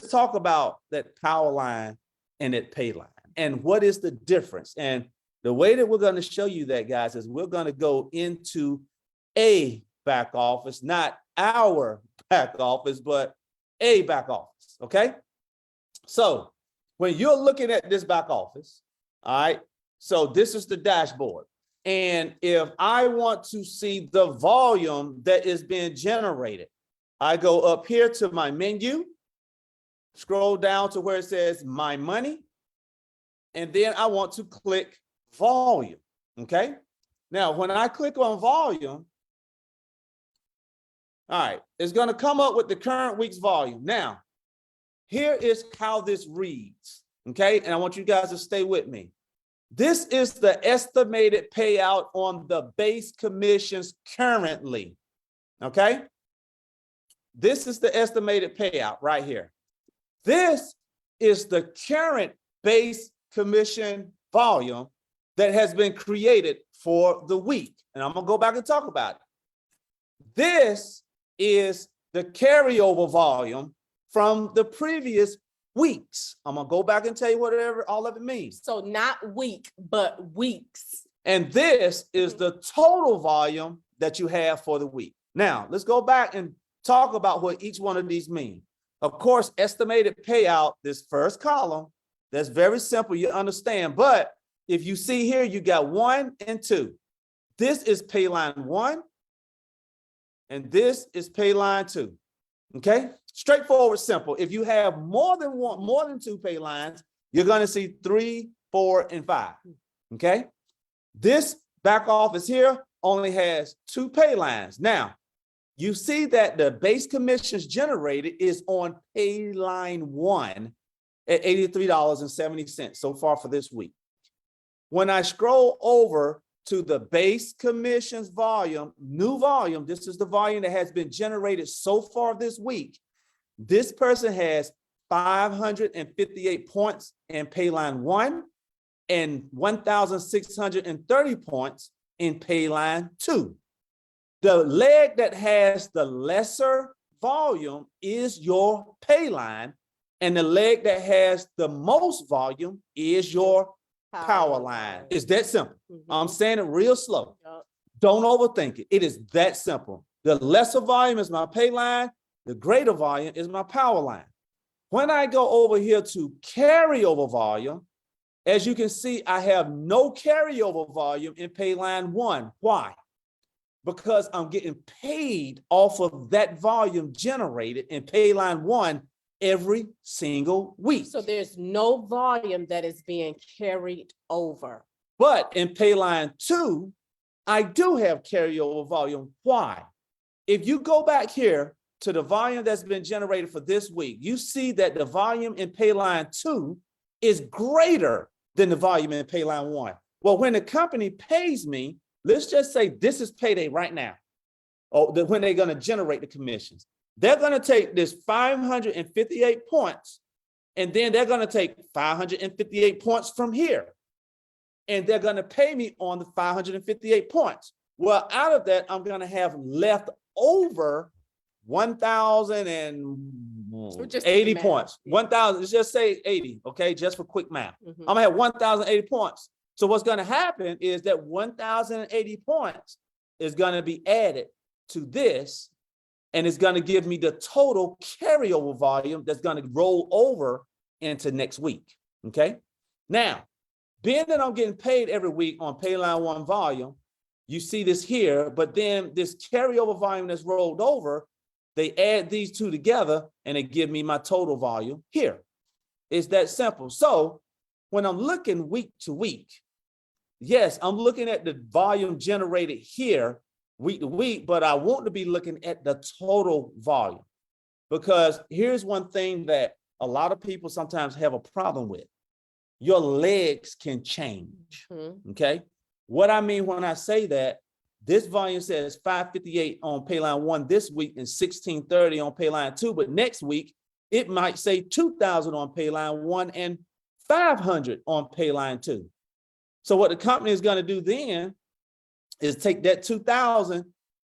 talk about that power line and that pay line and what is the difference. And the way that we're going to show you that, guys, is we're going to go into a back office, not our back office, but a back office. Okay. So when you're looking at this back office, all right, so this is the dashboard. And if I want to see the volume that is being generated, I go up here to my menu, scroll down to where it says my money, and then I want to click volume. Okay. Now, when I click on volume, all right, it's going to come up with the current week's volume. Now, here is how this reads. Okay. And I want you guys to stay with me. This is the estimated payout on the base commissions currently. Okay. This is the estimated payout right here. This is the current base commission volume that has been created for the week. And I'm going to go back and talk about it. This is the carryover volume from the previous weeks. I'm going to go back and tell you whatever all of it means. So not week, but weeks. And this is the total volume that you have for the week. Now, let's go back and talk about what each one of these mean. Of course, estimated payout, this first column, that's very simple, you understand. But if you see here, you got 1 and 2. This is Payline 1, and this is Payline 2. Okay, straightforward, simple. If you have more than 2 pay lines, you're going to see 3, 4, and 5. Okay, this back office here only has 2 pay lines. Now, you see that the base commissions generated is on Payline 1 at $83.70 so far for this week. When I scroll over to the base commissions volume, new volume, this is the volume that has been generated so far this week. This person has 558 points in Payline 1 and 1,630 points in Payline 2. The leg that has the lesser volume is your Payline, and the leg that has the most volume is your Powerline. It's that simple. I'm saying it real slow. Don't overthink it. It is that simple. The lesser volume is my Payline. The greater volume is my Powerline. When I go over here to carryover volume, as you can see, I have no carryover volume in Payline 1. Why? Because I'm getting paid off of that volume generated in Payline 1 every single week. So there's no volume that is being carried over. But in Payline 2, I do have carryover volume. Why? If you go back here to the volume that's been generated for this week, you see that the volume in Payline 2 is greater than the volume in Payline 1. Well, when the company pays me, let's just say this is payday right now, or when they're going to generate the commissions. They're going to take this 558 points, and then they're going to take 558 points from here, and they're going to pay me on the 558 points. Well, out of that, I'm going to have left over 1,080 points. 1,000, let's just say 80, okay, just for quick math. I'm going to have 1,080 points. So what's going to happen is that 1,080 points is going to be added to this, and it's going to give me the total carryover volume that's going to roll over into next week. Okay. Now, being that I'm getting paid every week on Payline 1 volume, you see this here, but then this carryover volume that's rolled over, they add these two together and they give me my total volume here. It's that simple. So when I'm looking week to week, yes, I'm looking at the volume generated here week to week, but I want to be looking at the total volume, because here's one thing that a lot of people sometimes have a problem with. Your legs can change. Okay. What I mean when I say that, this volume says 558 on Payline 1 this week and 1630 on Payline 2, but next week it might say 2,000 on Payline 1 and 500 on Payline 2. So what the company is going to do then is take that 2,000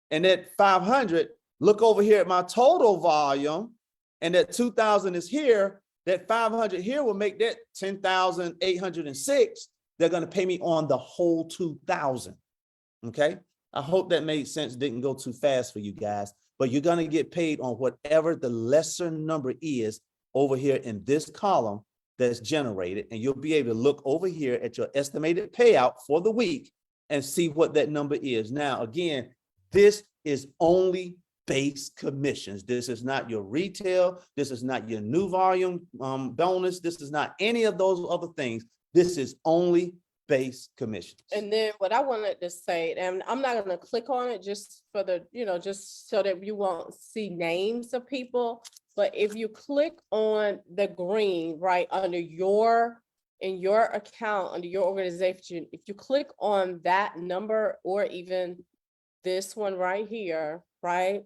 and that 500, look over here at my total volume, and that 2,000 is here, that 500 here will make that 10,806. They're going to pay me on the whole 2,000. Okay. I hope that made sense. Didn't go too fast for you guys, but you're going to get paid on whatever the lesser number is over here in this column that's generated. And you'll be able to look over here at your estimated payout for the week and see what that number is. Now, again, this is only base commissions. This is not your retail. This is not your new volume bonus. This is not any of those other things. This is only base commissions. And then what I wanted to say, and I'm not going to click on it just for the, just so that you won't see names of people. But if you click on the green, right, in your account, under your organization, if you click on that number or even this one right here, right,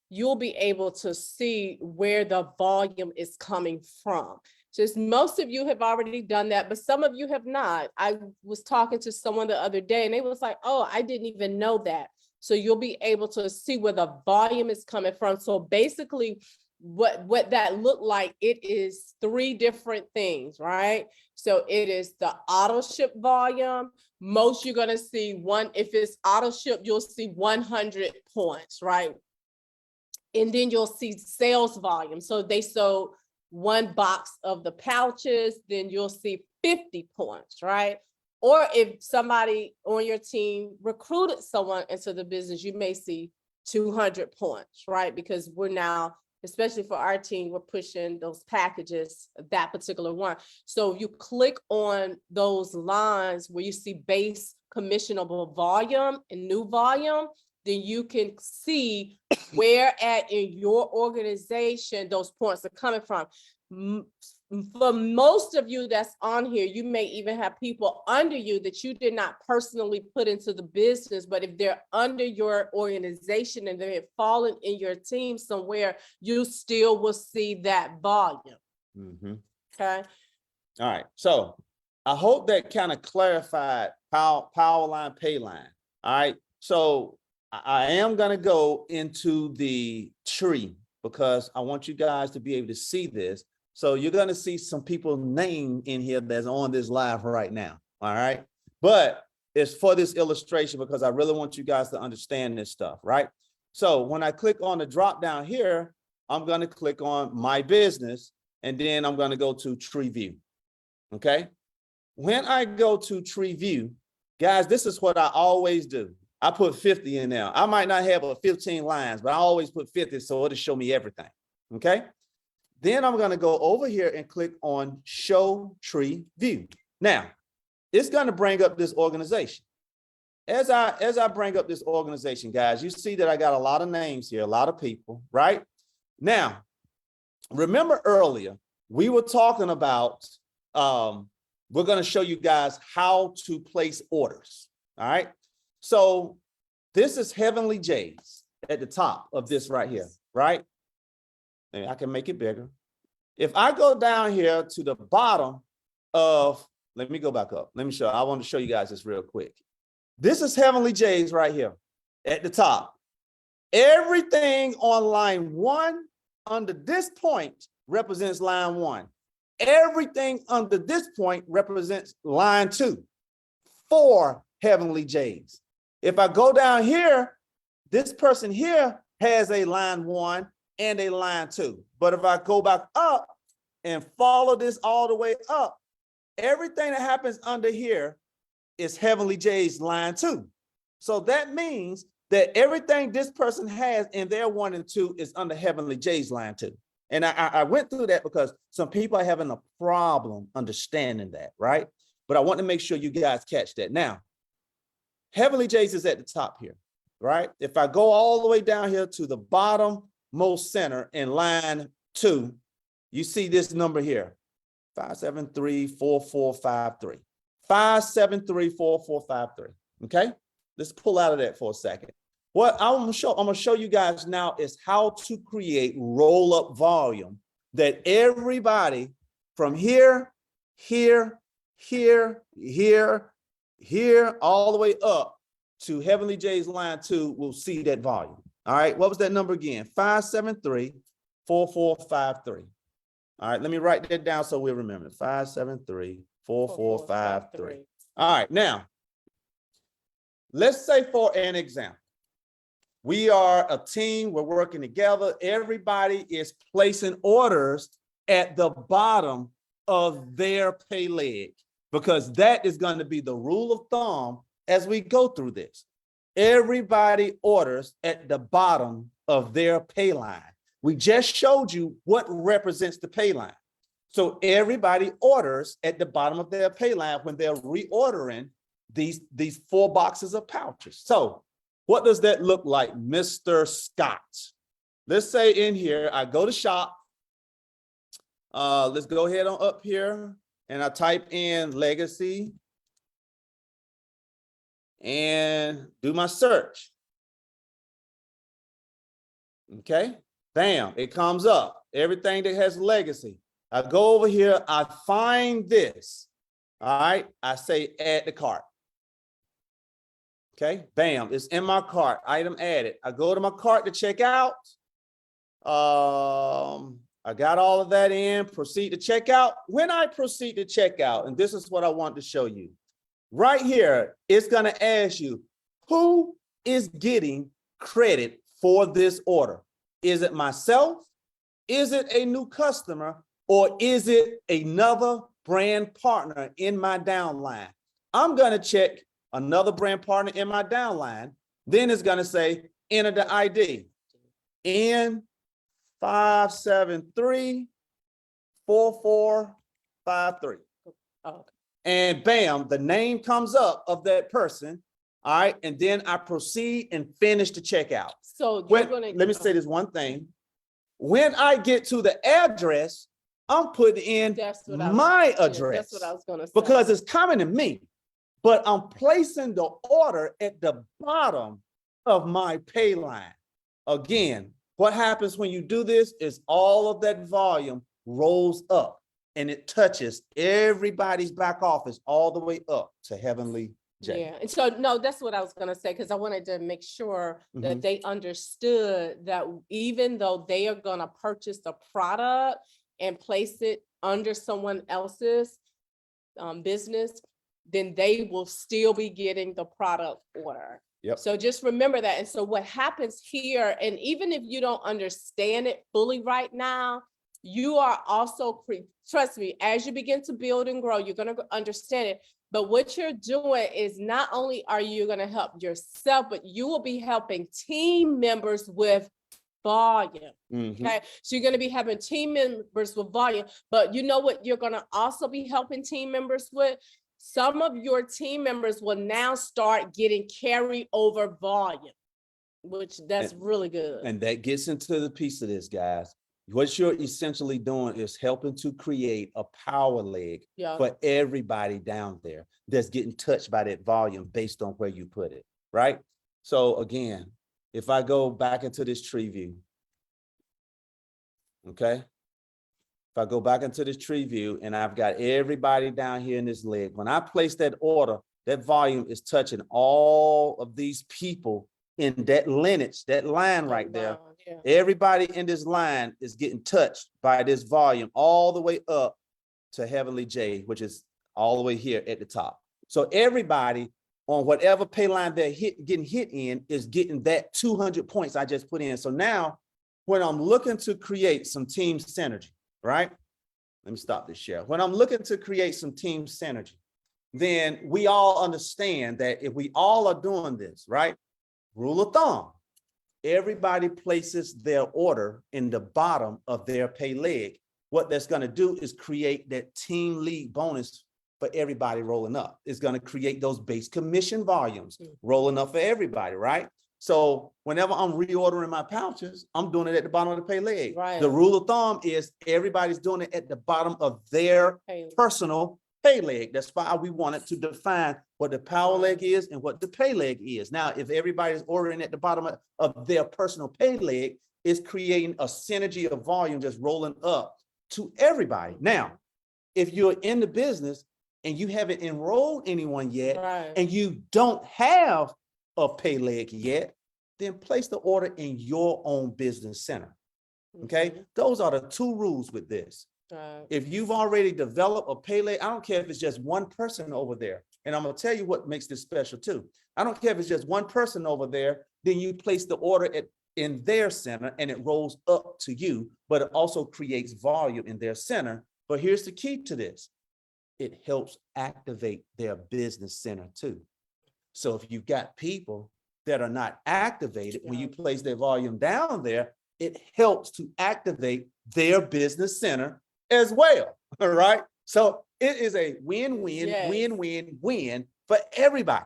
you'll be able to see where the volume is coming from. Just most of you have already done that, but some of you have not. I was talking to someone the other day and they was like, oh, I didn't even know that. So you'll be able to see where the volume is coming from. So basically what that looked like, it is 3 different things, right? So it is the auto ship volume. Most you're going to see if it's auto ship, you'll see 100 points, right? And then you'll see sales volume. So they sold 1 box of the pouches, then you'll see 50 points, right? Or if somebody on your team recruited someone into the business, you may see 200 points, right? Because we're now, especially for our team, we're pushing those packages, that particular one. So if you click on those lines where you see base commissionable volume and new volume, then you can see where in your organization those points are coming from. For most of you that's on here, you may even have people under you that you did not personally put into the business, but if they're under your organization and they're fallen in your team somewhere, you still will see that volume. Okay. All right. So I hope that kind of clarified Powerline, Payline. All right. So I am going to go into the tree because I want you guys to be able to see this. So you're going to see some people's name in here that's on this live right now. All right. But it's for this illustration because I really want you guys to understand this stuff. Right. So when I click on the drop down here, I'm going to click on my business and then I'm going to go to tree view. Okay. When I go to tree view, guys, this is what I always do. I put 50 in there. I might not have 15 lines, but I always put 50 so it'll show me everything. Okay. Then I'm going to go over here and click on show tree view. Now, it's going to bring up this organization. As I bring up this organization, guys, you see that I got a lot of names here, a lot of people, right? Now, remember earlier, we were talking about, we're going to show you guys how to place orders. All right. So this is Heavenly J's at the top of this right here, right? Maybe I can make it bigger. If I go down here to the bottom of, let me go back up. Let me show, I want to show you guys this real quick. This is Heavenly J's right here at the top. Everything on line 1 under this point represents line 1. Everything under this point represents line 2 for Heavenly J's. If I go down here, this person here has a line 1 and a line 2. But if I go back up and follow this all the way up, everything that happens under here is Heavenly J's line 2. So that means that everything this person has in their 1 and 2 is under Heavenly J's line 2. And I went through that because some people are having a problem understanding that, right? But I want to make sure you guys catch that. Now, Heavenly J's is at the top here, right? If I go all the way down here to the bottom most center in line 2, you see this number here, 5734453. 5734453. Okay, let's pull out of that for a second. What I'm gonna show you guys now is how to create roll-up volume that everybody from here, all the way up to Heavenly J's line 2 will see that volume. All right, what was that number again? 573 4453. All right, let me write that down so we'll remember. 573-4453. All right, now, let's say for an example, we are a team, we're working together. Everybody is placing orders at the bottom of their pay leg, because that is going to be the rule of thumb as we go through this. Everybody orders at the bottom of their pay line. We just showed you what represents the pay line. So everybody orders at the bottom of their pay line when they're reordering these 4 boxes of pouches. So what does that look like, Mr. Scott? Let's say in here, I go to shop. Let's go ahead on up here and I type in legacy and do my search. Okay, bam, it comes up. Everything that has legacy. I go over here, I find this. All right, I say add to cart. Okay, bam, it's in my cart, item added. I go to my cart to check out. I got all of that in, proceed to check out. When I proceed to check out, and this is what I want to show you. Right here, it's gonna ask you, who is getting credit for this order? Is it myself? Is it a new customer? Or is it another brand partner in my downline? I'm gonna check another brand partner in my downline. Then it's gonna say, enter the ID. N573-4453. Okay. And bam, the name comes up of that person. All right, and then I proceed and finish the checkout. So you're Let me say this one thing. When I get to the address, I'm putting in my address. That's what I was gonna say. Because it's coming to me, but I'm placing the order at the bottom of my pay line. Again, what happens when you do this is all of that volume rolls up and it touches everybody's back office all the way up to Heavenly J. Yeah, and so, no, that's what I was gonna say, because I wanted to make sure that they understood that even though they are gonna purchase the product and place it under someone else's business, then they will still be getting the product order. Yep. So just remember that. And so what happens here, and even if you don't understand it fully right now, you are also, trust me, as you begin to build and grow, you're going to understand it. But what you're doing is not only are you going to help yourself, but you will be helping team members with volume. Okay, so you're going to be having team members with volume, but you know what you're going to also be helping team members with? Some of your team members will now start getting carryover volume, which that's really good. And that gets into the piece of this, guys. What you're essentially doing is helping to create a power leg for everybody down there that's getting touched by that volume based on where you put it, right? So again, if I go back into this tree view, okay? If I go back into this tree view and I've got everybody down here in this leg, when I place that order, that volume is touching all of these people in that lineage, that line right there. Yeah. Everybody in this line is getting touched by this volume all the way up to Heavenly J, which is all the way here at the top. So everybody on whatever pay line they're getting hit in is getting that 200 points I just put in. So now when I'm looking to create some team synergy, right? Let me stop this share. When I'm looking to create some team synergy, then we all understand that if we all are doing this, right? Rule of thumb, everybody places their order in the bottom of their pay leg. What that's going to do is create that team lead bonus for everybody rolling up. It's going to create those base commission volumes rolling up for everybody, right? So whenever I'm reordering my pouches, I'm doing it at the bottom of the pay leg. Right. The rule of thumb is everybody's doing it at the bottom of their personal pay leg. That's why we wanted to define what the power leg is and what the pay leg is. Now, if everybody's ordering at the bottom of their personal pay leg, it's creating a synergy of volume just rolling up to everybody. Now, if you're in the business and you haven't enrolled anyone yet, and you don't have a pay leg yet, then place the order in your own business center. Okay, Mhm. those are the two rules with this. Right. If you've already developed a Payline, I don't care if it's just one person over there. And I'm gonna tell you what makes this special too. I don't care if it's just one person over there, then you place the order in their center and it rolls up to you, but it also creates volume in their center. But here's the key to this. It helps activate their business center too. So if you've got people that are not activated, when you place their volume down there, it helps to activate their business center as well. All right. So it is a win-win, Yes. win-win-win for everybody.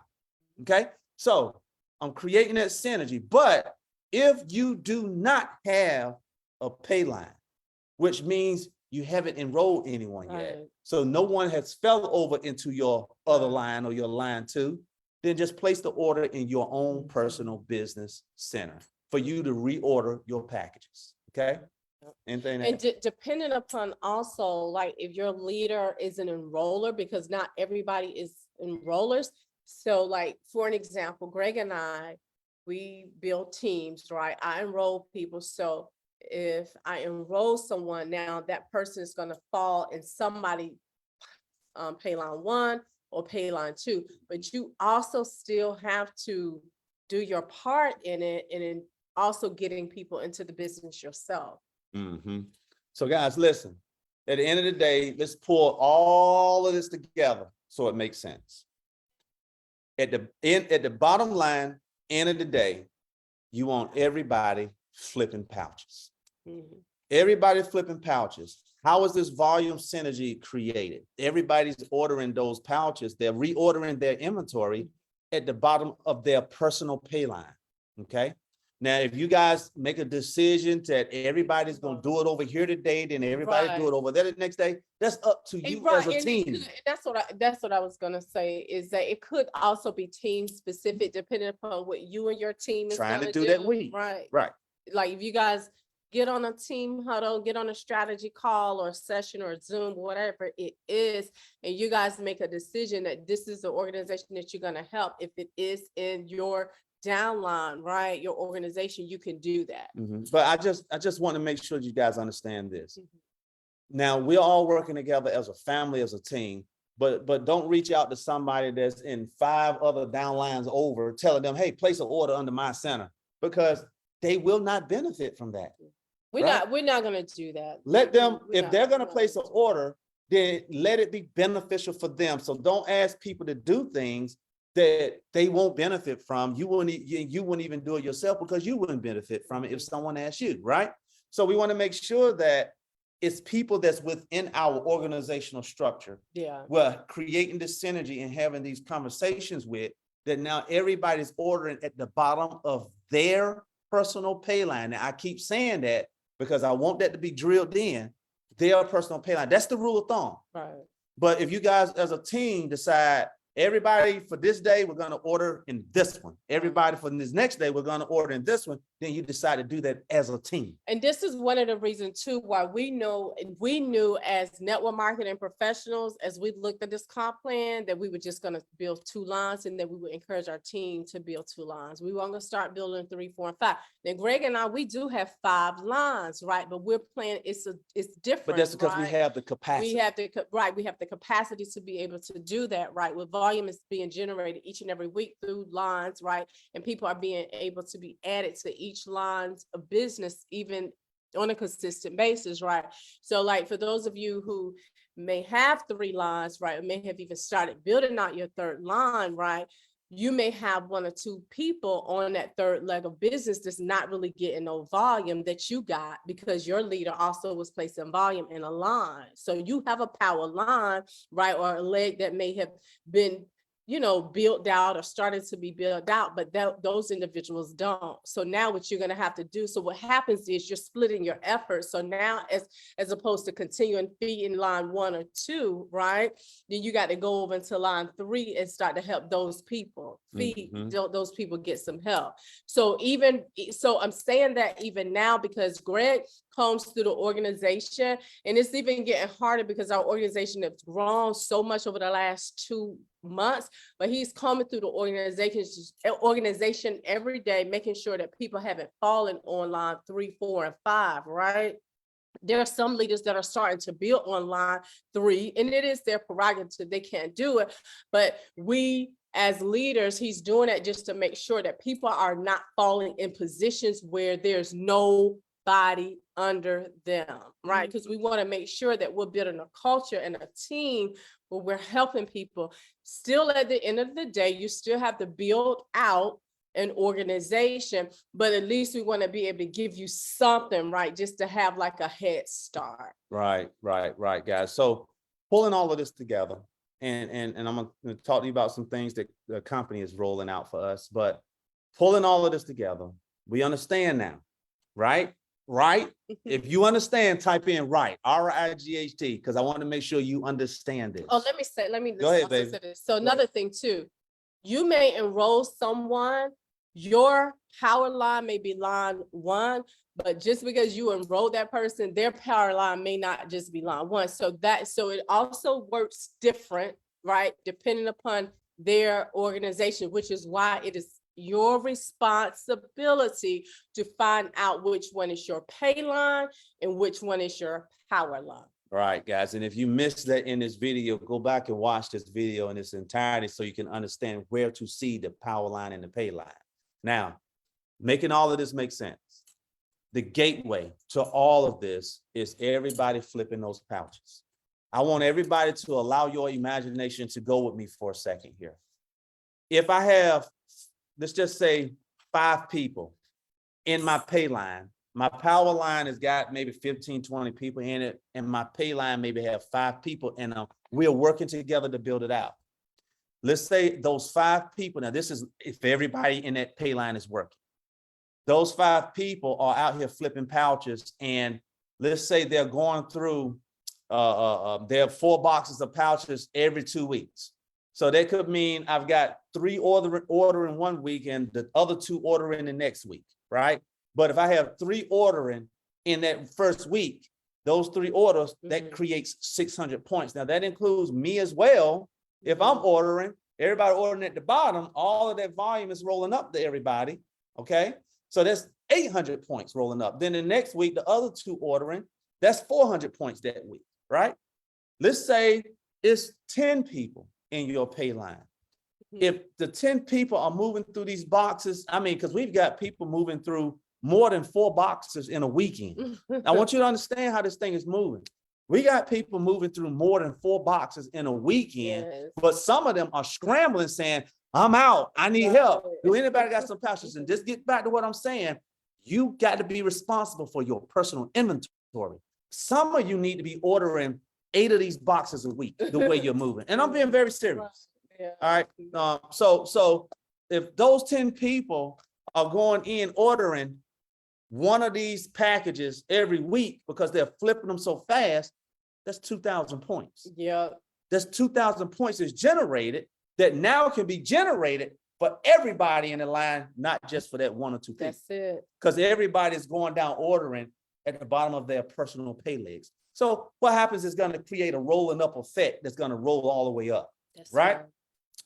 Okay. So I'm creating that synergy. But if you do not have a Payline, which means you haven't enrolled anyone yet, Right. so no one has fell over into your other Right. line or your line two, then just place the order in your own Mhm. personal business center for you to reorder your packages. Okay. Yep. Anything And else? depending upon also, like if your leader is an enroller, because not everybody is enrollers. So like, for an example, Greg and I, we build teams, right? I enroll people. So if I enroll someone now, that person is going to fall in somebody Payline 1 or Payline 2, but you also still have to do your part in it and in also getting people into the business yourself. Mhm. So guys, listen, at the end of the day, let's pull all of this together so it makes sense. At the bottom line, end of the day, you want everybody flipping pouches. Mhm. Everybody flipping pouches. How is this volume synergy created? Everybody's ordering those pouches. They're reordering their inventory at the bottom of their personal Payline. Okay. Now, if you guys make a decision that everybody's going to do it over here today, then everybody do Right. it over there the next day, that's up to you as a And team. that's what I was gonna say, is that it could also be team specific depending upon what you and your team is Trying to gonna do that week. Right. Right. Like if you guys get on a team huddle, get on a strategy call or session or Zoom, whatever it is, and you guys make a decision that this is the organization that you're gonna help. If it is in your downline, right, your organization, you can do that. Mhm. But I just want to make sure you guys understand this. Mhm. Now, we're all working together as a family, as a team, but don't reach out to somebody that's in 5 other downlines over, telling them, hey, place an order under my center, because they will not benefit from that. Right. We're not gonna do that. Let them, We're if not- they're going to we're not place an gonna do that. order, then let it be beneficial for them. So don't ask people to do things that they won't benefit from. You wouldn't even do it yourself because you wouldn't benefit from it if someone asked you, right? So we want to make sure that it's people that's within our organizational structure. Yeah. We're creating this synergy and having these conversations with, that now everybody's ordering at the bottom of their personal Payline. Now I keep saying that because I want that to be drilled in, their personal Payline. That's the rule of thumb. Right. But if you guys as a team decide, everybody for this day, we're going to order in this one. Everybody for this next day, we're going to order in this one. Then you decide to do that as a team. And this is one of the reasons too, why we knew as network marketing professionals, as we looked at this comp plan, that we were just going to build 2 lines and that we would encourage our team to build 2 lines. We weren't going to start building 3, 4, and 5. Then Greg and I, we do have 5 lines, right? But we're planning, it's different. But that's because right? we have the capacity. We have the capacity to be able to do that, right? With volume is being generated each and every week through lines, right? And people are being able to be added to each lines of business, even on a consistent basis, right? So like for those of you who may have 3 lines, right, or may have even started building out your 3rd line, right? You may have 1 or 2 people on that 3rd leg of business that's not really getting no volume that you got because your leader also was placing volume in a line. So you have a power line, right? Or a leg that may have been, built out or started to be built out, but those individuals don't. So now what you're going to have to do, so what happens is you're splitting your efforts. So now as opposed to continuing feeding line 1 or 2, right? Then you got to go over into line 3 and start to help those people feed, those people get some help. So I'm saying that even now because Greg combs through the organization, and it's even getting harder because our organization has grown so much over the last 2 months, but he's combing through the organization every day, making sure that people haven't fallen on line 3, 4, and 5, right? There are some leaders that are starting to build on line 3, and it is their prerogative. They can't do it. But we as leaders, he's doing it just to make sure that people are not falling in positions where there's nobody under them, right? Because we want to make sure that we're building a culture and a team where we're helping people. Still, at the end of the day, you still have to build out an organization, but at least we want to be able to give you something, right? Just to have like a head start. Right, guys. So pulling all of this together, and I'm going to talk to you about some things that the company is rolling out for us, but pulling all of this together, we understand now, right? Right? If you understand, type in right, R-I-G-H-T, because I want to make sure you understand this. Oh, let me Go ahead, also baby. say this. So another thing too, you may enroll someone, your power line may be line 1, but just because you enroll that person, their power line may not just be line 1. So it also works different, right? Depending upon their organization, which is why it is your responsibility to find out which one is your pay line and which one is your power line. All right, guys. And if you missed that in this video, go back and watch this video in its entirety so you can understand where to see the power line and the pay line. Now, making all of this make sense. The gateway to all of this is everybody flipping those pouches. I want everybody to allow your imagination to go with me for a second here. If I have, let's just say 5 people in my pay line, my power line has got maybe 15, 20 people in it, and my pay line maybe have 5 people, and we're working together to build it out. Let's say those 5 people, now this is if everybody in that pay line is working. Those 5 people are out here flipping pouches, and let's say they're going through, they have 4 boxes of pouches every 2 weeks. So that could mean I've got 3 ordering 1 week and the other 2 ordering the next week, right? But if I have 3 ordering in that first week, those 3 orders, that creates 600 points. Now that includes me as well. If I'm ordering, everybody ordering at the bottom, all of that volume is rolling up to everybody, okay? So that's 800 points rolling up. Then the next week, the other 2 ordering, that's 400 points that week, right? Let's say it's 10 people in your pay line. If the 10 people are moving through these boxes, I mean, because we've got people moving through more than 4 boxes in a weekend. I want you to understand how this thing is moving. We got people moving through more than 4 boxes in a weekend, but some of them are scrambling saying, I'm out, I need help. Do anybody got some pouches? And just get back to what I'm saying. You got to be responsible for your personal inventory. Some of you need to be ordering 8 of these boxes a week, the way you're moving. And I'm being very serious. All right. So if those 10 people are going in ordering 1 of these packages every week because they're flipping them so fast, that's 2,000 points. Yeah. That's 2,000 points is generated that now can be generated for everybody in the line, not just for that 1 or 2 people. That's it. Because everybody's going down ordering at the bottom of their personal pay legs. So what happens is going to create a rolling up effect that's going to roll all the way up, right?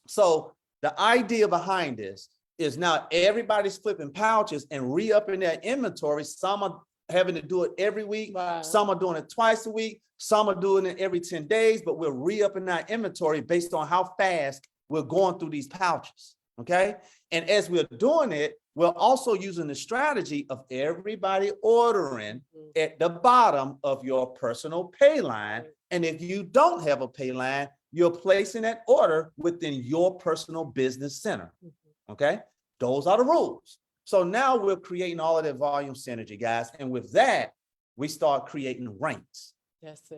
So the idea behind this is now everybody's flipping pouches and re-upping their inventory. Some are having to do it every week. Some are doing it twice a week. Some are doing it every 10 days, but we're re-upping our inventory based on how fast we're going through these pouches, okay? And as we're doing it, we're also using the strategy of everybody ordering at the bottom of your personal pay line. And if you don't have a pay line, you're placing that order within your personal business center, okay? Those are the rules. So now we're creating all of that volume synergy, guys. And with that, we start creating ranks. That's it.